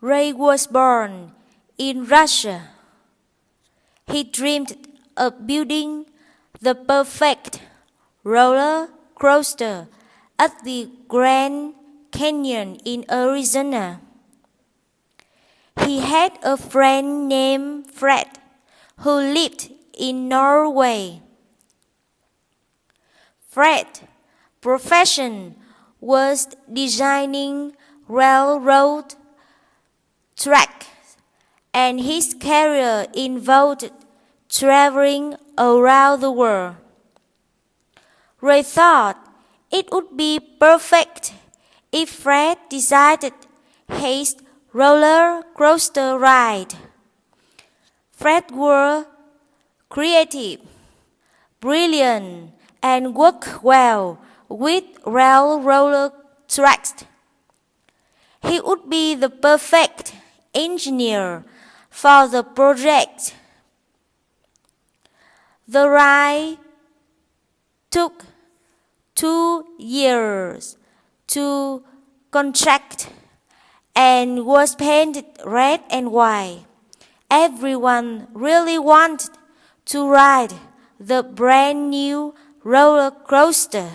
Ray was born in Russia. He dreamed of building the perfect roller coaster at the Grand Canyon in Arizona. He had a friend named Fred who lived in Norway. Fred's profession was designing railroad tracks, and his career involved traveling around the world. Ray thought it would be perfect if Fred decided his roller coaster ride. Fred was creative, brilliant, and worked well with railroad tracks. He would be the perfect engineer for the project. The ride took 2 years to construct and was painted red and white. Everyone really wanted to ride the brand new roller coaster.